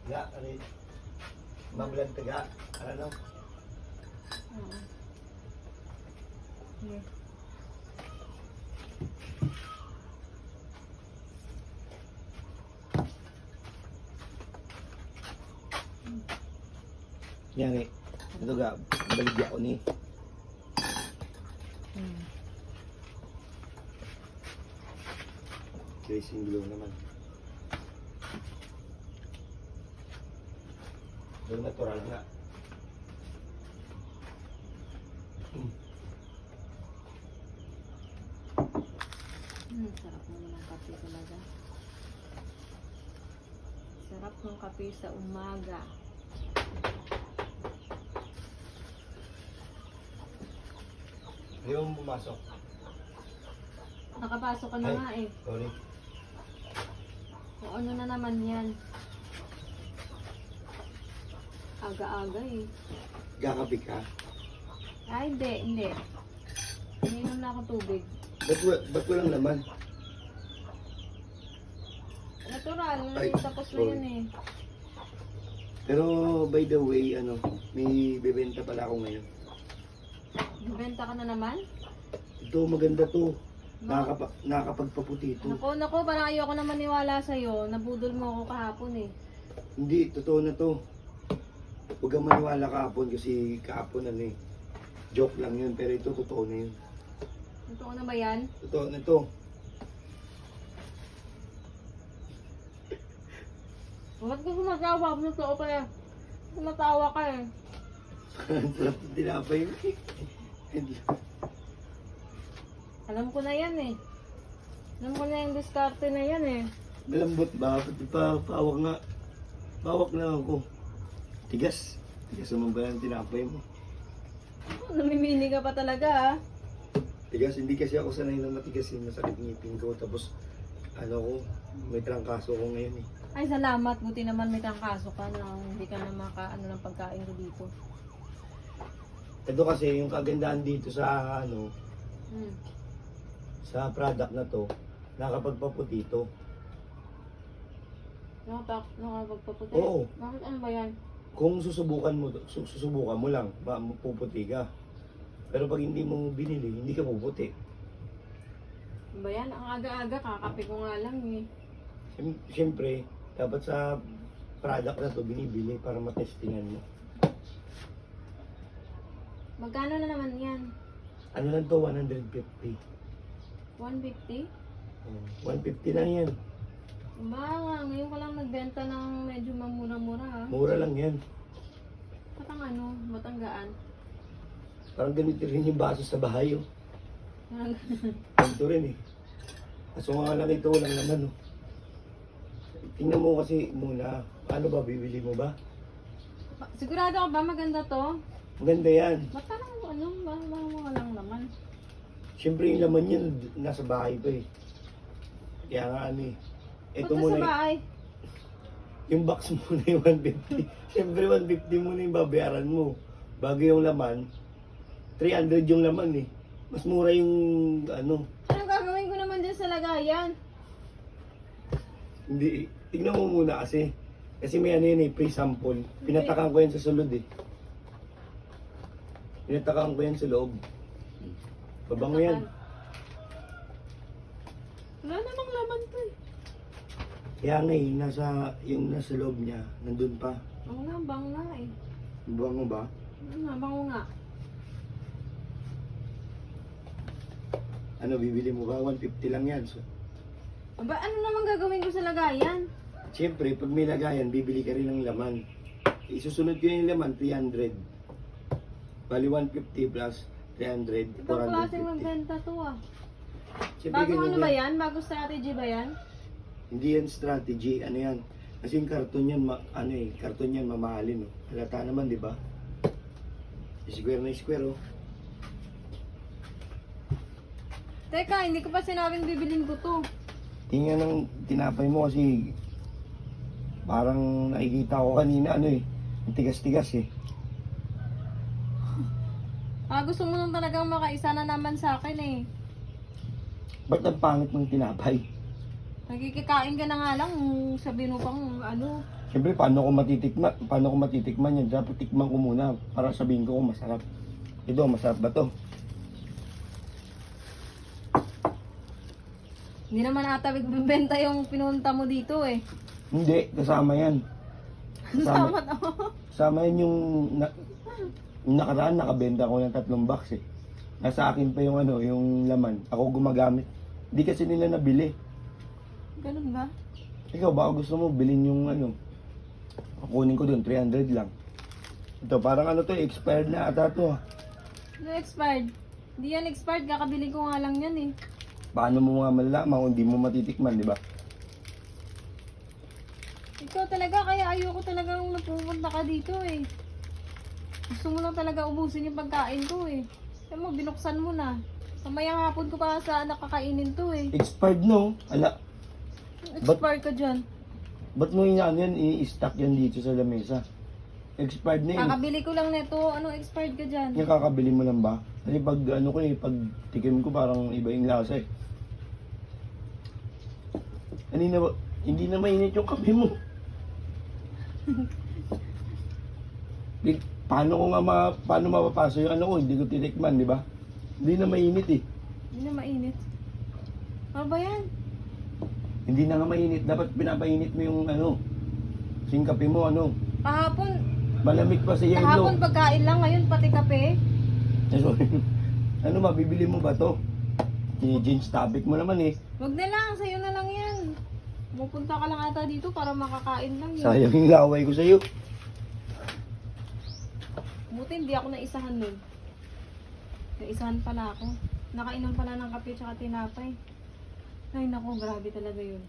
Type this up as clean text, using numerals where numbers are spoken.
Ya, ano yun? Mabulan taga, ano? Oo. Sige. Yan eh. Ito ga, baligya ko ni. Hmm. Tracing glue naman. Doon natural nga. Sarap naman ng kape talaga. Sarap ng kape sa umaga. Ayaw mo pumasok. Nakapasok ka na nga eh. Sorry. O ano na naman yan? Aga-aga eh. Gakapi ka? Ay, hindi. Ininom na ako tubig. Ba't walang laman? Natural, Ay, tapos na sorry. yun eh. Pero by the way, ano, may bebenta pala ako ngayon. Benta ka na naman? Ito, maganda to. Nakakapagpaputi ito. Naku, parang ayoko na maniwala sa'yo. Nabudol mo ako kahapon eh. Hindi, totoo na to. Huwag kang maniwala kahapon kasi kahapon ano eh. Joke lang yun, pero ito totoo na yun. Totoo na ba yan? Totoo na to. Ba't ka sumatawa? Totoo pa yan. Sumatawa ka eh. Ang sarap ng tinapay mo eh. Alam ko na yan eh. Alam ko na yung diskarte na yan eh. Malambot ba? Pati pa, pawak nga. Pawak na ako. Tigas. Tigas naman ba yung tinapay mo? Namimili ka pa talaga ah. Tigas, hindi kasi ako sanay na matigas yung masakit ngipin ko. Tapos, ano ko, may trangkaso ko ngayon eh. Ay salamat, buti naman may trangkaso ka na hindi ka na makaano ng pagkain ko dito. Ito kasi yung kagandahan dito sa ano, sa product na to, nakapagpaputi ito. Nakapagpaputi? Oo. Bakit ano ba yan? Kung susubukan mo lang, mapuputi ka. Pero pag hindi mo binili, hindi ka puputi. Ano ba yan? Ang aga-aga, kakape ko nga lang eh. Siyempre, dapat sa product na to binibili para matestingan mo. Magkano na naman yan? Ano lang to, 150. 150? 150 lang yan. Ba nga, ngayon ko lang nagbenta ng medyo mamura-mura ha. Mura lang yan. Patang ano, matanggaan. Parang ganito rin yung baso sa bahay. Oh. Ganito rin eh. Kaso nga lang ito, walang naman. Oh. Tingnan mo kasi muna, ano ba, bibili mo ba? Sigurado ka ba maganda to? Maganda yan. Ba't parang ano, mga lang naman. Siyempre yung laman yun, nasa bahay pa eh. Kaya nga ano eh. Ito Punta muna sa bahay. yung box muna yung 150. Siyempre 150 muna yung babayaran mo. Bago yung laman, 300 yung laman eh. Mas mura yung ano. Anong gagawin ko naman dyan sa lagayan? Hindi, tignan mo muna kasi. Kasi may ano yun eh, pre-sample. Pinatakan ko yan sa sulod eh. Pinatakan ko yan sa loob. Babango yan. Wala namang laman to eh. Kaya nga eh, yung nasa loob niya, nandun pa. Ang nabang nga eh. Babango ba? Ang nabang nga. Ano, bibili mo ba? 150 lang yan. So, Aba, ano naman gagawin ko sa lagayan? siyempre, pag may lagayan, bibili ka rin ng laman. Isusunod ko yung laman, 300. Bali 150 plus 300, Itong klaseng 450. magbenta to ah. Siyempre, Bago ganyan ano ba yan. yan? Bago strategy ba yan? Hindi yan strategy, ano yan. Kasi yung karton yan, karton yan mamahalin. Oh. Halata naman, di ba? Square na square, oh. Teka, hindi ko pa sinabing bibilin ko to. Tingnan ng tinapay mo kasi parang nakikita ko kanina, ang tigas-tigas eh. Gusto mo nung talagang makaisa na naman sa akin eh. Ba't ang pangit ng tinapay? Nagkikikain ka na nga lang, sabihin mo pang ano. Siyempre, paano ko matitikman yan? Dapat tikman ko muna para sabihin ko kung masarap. Ito, masarap ba to? Hindi naman ata benta yung pinunta mo dito eh. Hindi, kasama yan. Sama to. Kasama yan yung nakaraan, nakabenta ko ng 3 box eh. Nasa akin pa yung ano, yung laman. Ako gumagamit. Hindi kasi nila nabili. Ganun ba? Ikaw, baka gusto mo bilhin yung ano. Kunin ko dun, 300 lang. Ito, parang ano to, expired na ata to. Ano expired? Hindi yan expired, kakabili ko nga lang yan eh. Paano mo nga malalaman kung di mo matitikman, di ba? Ikaw talaga, kaya ayoko talagang napupunta ka dito eh. Gusto mo lang talaga ubusin yung pagkain ko eh. Kaya mo, binuksan mo na. Kamayang hapon ko pa sa nakakainin to eh. Expired no? Ala, Expired ka dyan. ba't mo inaano yan, i-stack yan dito sa lamesa? Expired na yun. Kakabili ko lang nito. Anong expired ka dyan? Yung kakabili mo lang ba? Kasi pag ano ko eh, pag tikim ko parang iba yung lasa eh. Kanina ba, hindi na mainit yung kape mo. Paano mapapaso yung ano ko, hindi ko tinikman, di ba? Hindi na mainit eh. Hindi na mainit. Ano ba yan? Hindi na nga mainit, dapat pinapainit mo yung ano, sing kape mo ano. Kahapon, Malamig pa sa yelo. kahapon pagkain lang, ngayon pati kape. Ano, mabibili mo ba to? Jeans topic mo naman eh. Wag na lang, sa'yo na lang yan. Pupunta ka lang ata dito para makakain lang yun. Sayang yung laway ko sa'yo. Buti hindi ako naisahan nun. Naisahan pala ako. Nakainom pala ng kape tsaka tinapay. Ay nako, grabe talaga yun.